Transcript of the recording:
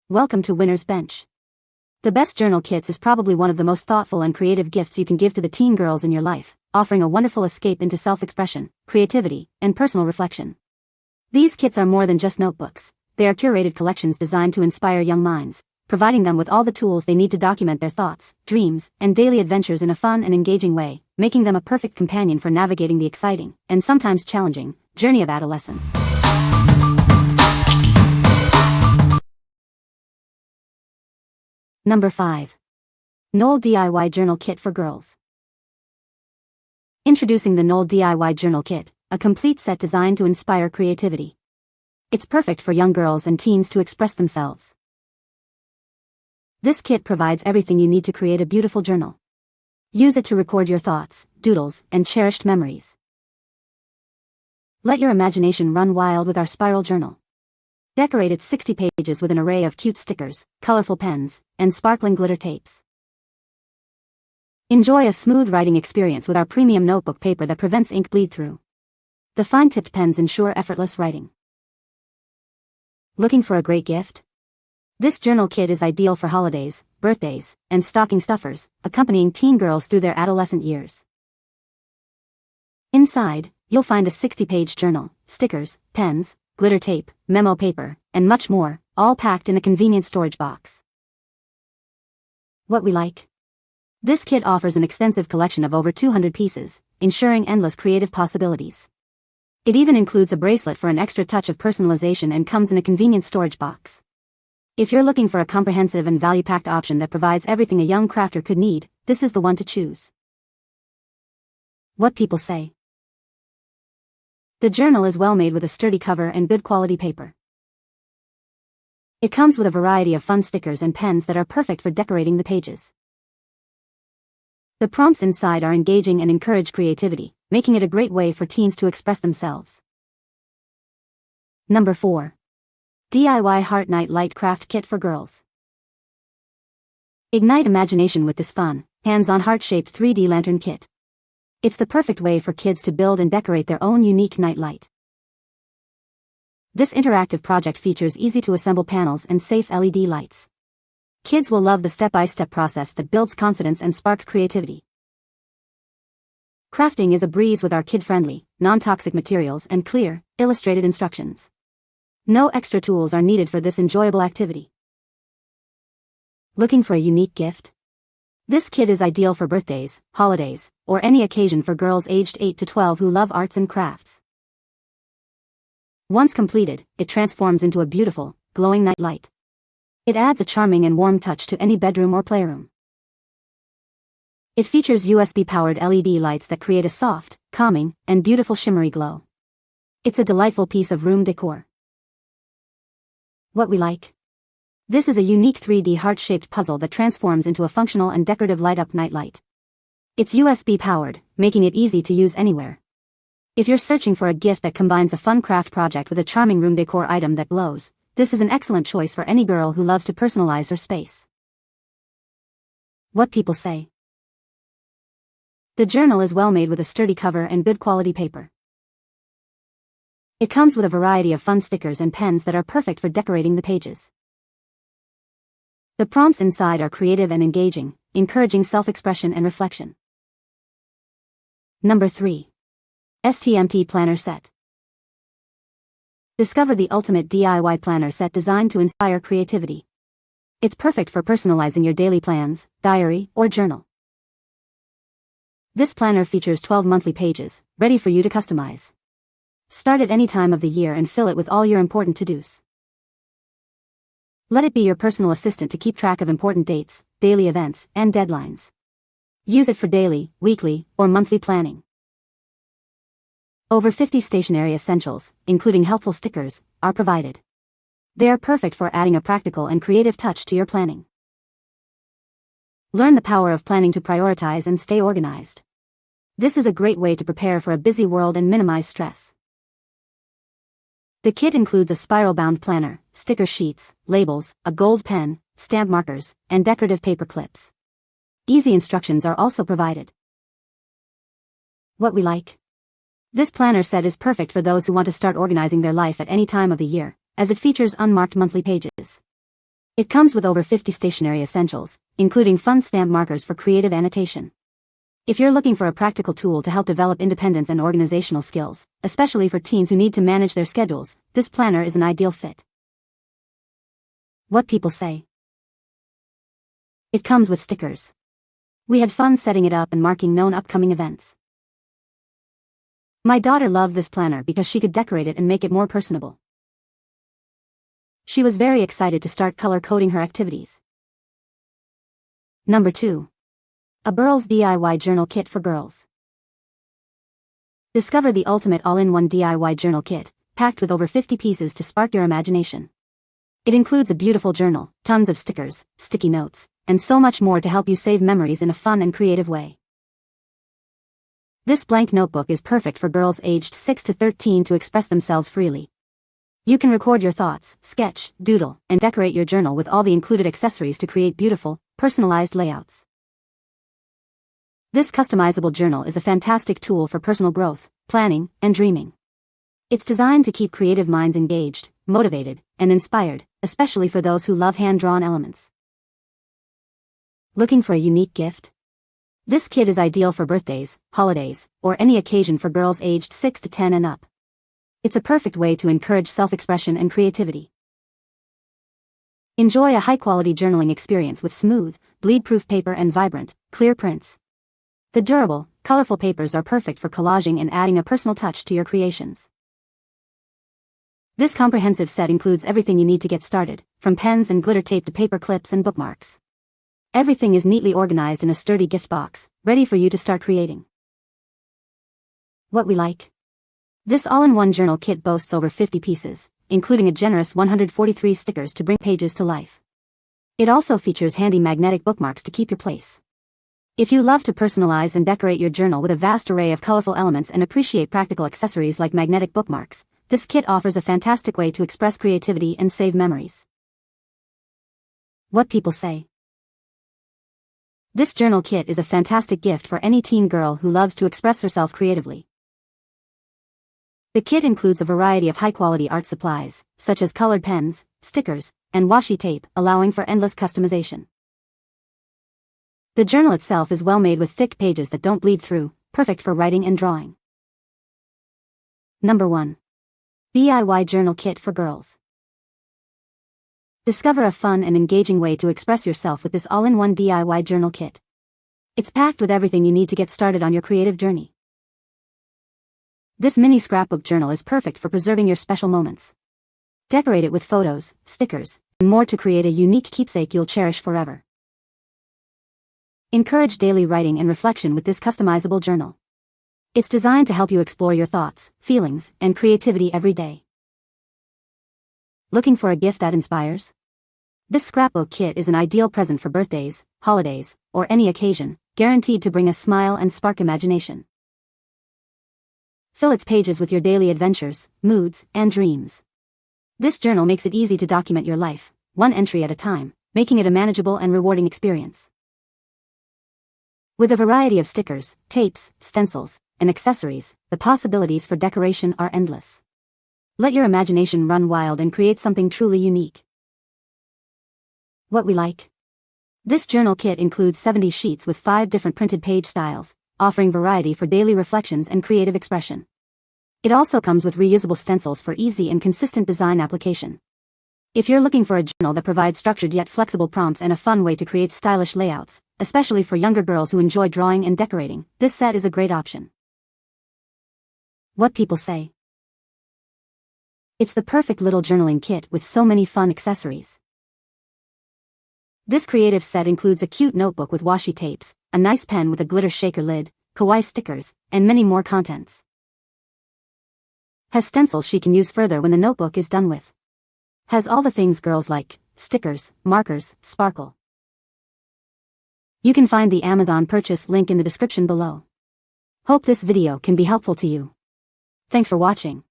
Welcome to Winner's Bench. The best journal kits is probably one of the most thoughtful and creative gifts you can give to the teen girls in your life, offering a wonderful escape into self-expression, creativity, and personal reflection. These kits are more than just notebooks. They are curated collections designed to inspire young minds, providing them with all the tools they need to document their thoughts, dreams, and daily adventures in a fun and engaging way, making them a perfect companion for navigating the exciting, and sometimes challenging, journey of adolescence. Number 5. Nollh DIY Journal Kit for Girls. Introducing the Nollh DIY Journal Kit, a complete set designed to inspire creativity. It's perfect for young girls and teens to express themselves. This kit provides everything you need to create a beautiful journal. Use it to record your thoughts, doodles, and cherished memories. Let your imagination run wild with our spiral journal. Decorate its 60 pages with an array of cute stickers, colorful pens, and sparkling glitter tapes. Enjoy a smooth writing experience with our premium notebook paper that prevents ink bleed-through. The fine-tipped pens ensure effortless writing. Looking for a great gift? This journal kit is ideal for holidays, birthdays, and stocking stuffers, accompanying teen girls through their adolescent years. Inside, you'll find a 60-page journal, stickers, pens, glitter tape, memo paper, and much more, all packed in a convenient storage box. What we like? This kit offers an extensive collection of over 200 pieces, ensuring endless creative possibilities. It even includes a bracelet for an extra touch of personalization and comes in a convenient storage box. If you're looking for a comprehensive and value-packed option that provides everything a young crafter could need, this is the one to choose. What people say. The journal is well made with a sturdy cover and good quality paper. It comes with a variety of fun stickers and pens that are perfect for decorating the pages. The prompts inside are engaging and encourage creativity, making it a great way for teens to express themselves. Number 4. DIY Heart Night Light Craft Kit for Girls. Ignite imagination with this fun, hands-on heart-shaped 3D lantern kit. It's the perfect way for kids to build and decorate their own unique night light. This interactive project features easy-to-assemble panels and safe LED lights. Kids will love the step-by-step process that builds confidence and sparks creativity. Crafting is a breeze with our kid-friendly, non-toxic materials and clear, illustrated instructions. No extra tools are needed for this enjoyable activity. Looking for a unique gift? This kit is ideal for birthdays, holidays, or any occasion for girls aged 8 to 12 who love arts and crafts. Once completed, it transforms into a beautiful, glowing night light. It adds a charming and warm touch to any bedroom or playroom. It features USB-powered LED lights that create a soft, calming, and beautiful shimmery glow. It's a delightful piece of room decor. What we like? This is a unique 3D heart-shaped puzzle that transforms into a functional and decorative light-up nightlight. It's USB-powered, making it easy to use anywhere. If you're searching for a gift that combines a fun craft project with a charming room decor item that glows, this is an excellent choice for any girl who loves to personalize her space. What people say. The journal is well made with a sturdy cover and good quality paper. It comes with a variety of fun stickers and pens that are perfect for decorating the pages. The prompts inside are creative and engaging, encouraging self-expression and reflection. Number 3. STMT Planner Set. Discover the ultimate DIY planner set designed to inspire creativity. It's perfect for personalizing your daily plans, diary, or journal. This planner features 12 monthly pages, ready for you to customize. Start at any time of the year and fill it with all your important to-dos. Let it be your personal assistant to keep track of important dates, daily events, and deadlines. Use it for daily, weekly, or monthly planning. Over 50 stationery essentials, including helpful stickers, are provided. They are perfect for adding a practical and creative touch to your planning. Learn the power of planning to prioritize and stay organized. This is a great way to prepare for a busy world and minimize stress. The kit includes a spiral-bound planner, sticker sheets, labels, a gold pen, stamp markers, and decorative paper clips. Easy instructions are also provided. What we like? This planner set is perfect for those who want to start organizing their life at any time of the year, as it features unmarked monthly pages. It comes with over 50 stationery essentials, including fun stamp markers for creative annotation. If you're looking for a practical tool to help develop independence and organizational skills, especially for teens who need to manage their schedules, this planner is an ideal fit. What people say. It comes with stickers. We had fun setting it up and marking known upcoming events. My daughter loved this planner because she could decorate it and make it more personable. She was very excited to start color-coding her activities. Number 2. ABERLLS DIY Journal Kit for Girls. Discover the ultimate all-in-one DIY journal kit, packed with over 50 pieces to spark your imagination. It includes a beautiful journal, tons of stickers, sticky notes, and so much more to help you save memories in a fun and creative way. This blank notebook is perfect for girls aged 6 to 13 to express themselves freely. You can record your thoughts, sketch, doodle, and decorate your journal with all the included accessories to create beautiful, personalized layouts. This customizable journal is a fantastic tool for personal growth, planning, and dreaming. It's designed to keep creative minds engaged, motivated, and inspired, especially for those who love hand-drawn elements. Looking for a unique gift? This kit is ideal for birthdays, holidays, or any occasion for girls aged 6 to 10 and up. It's a perfect way to encourage self-expression and creativity. Enjoy a high-quality journaling experience with smooth, bleed-proof paper and vibrant, clear prints. The durable, colorful papers are perfect for collaging and adding a personal touch to your creations. This comprehensive set includes everything you need to get started, from pens and glitter tape to paper clips and bookmarks. Everything is neatly organized in a sturdy gift box, ready for you to start creating. What we like. This all-in-one journal kit boasts over 50 pieces, including a generous 143 stickers to bring pages to life. It also features handy magnetic bookmarks to keep your place. If you love to personalize and decorate your journal with a vast array of colorful elements and appreciate practical accessories like magnetic bookmarks, this kit offers a fantastic way to express creativity and save memories. What people say. This journal kit is a fantastic gift for any teen girl who loves to express herself creatively. The kit includes a variety of high-quality art supplies, such as colored pens, stickers, and washi tape, allowing for endless customization. The journal itself is well made with thick pages that don't bleed through, perfect for writing and drawing. Number 1. DIY Journal Kit for Girls. Discover a fun and engaging way to express yourself with this all-in-one DIY journal kit. It's packed with everything you need to get started on your creative journey. This mini scrapbook journal is perfect for preserving your special moments. Decorate it with photos, stickers, and more to create a unique keepsake you'll cherish forever. Encourage daily writing and reflection with this customizable journal. It's designed to help you explore your thoughts, feelings, and creativity every day. Looking for a gift that inspires? This scrapbook kit is an ideal present for birthdays, holidays, or any occasion, guaranteed to bring a smile and spark imagination. Fill its pages with your daily adventures, moods, and dreams. This journal makes it easy to document your life, one entry at a time, making it a manageable and rewarding experience. With a variety of stickers, tapes, stencils, and accessories, the possibilities for decoration are endless. Let your imagination run wild and create something truly unique. What we like. This journal kit includes 70 sheets with 5 different printed page styles, offering variety for daily reflections and creative expression. It also comes with reusable stencils for easy and consistent design application. If you're looking for a journal that provides structured yet flexible prompts and a fun way to create stylish layouts, especially for younger girls who enjoy drawing and decorating, this set is a great option. What people say. It's the perfect little journaling kit with so many fun accessories. This creative set includes a cute notebook with washi tapes, a nice pen with a glitter shaker lid, kawaii stickers, and many more contents. Has stencils she can use further when the notebook is done with. Has all the things girls like: stickers, markers, sparkle. You can find the Amazon purchase link in the description below. Hope this video can be helpful to you. Thanks for watching.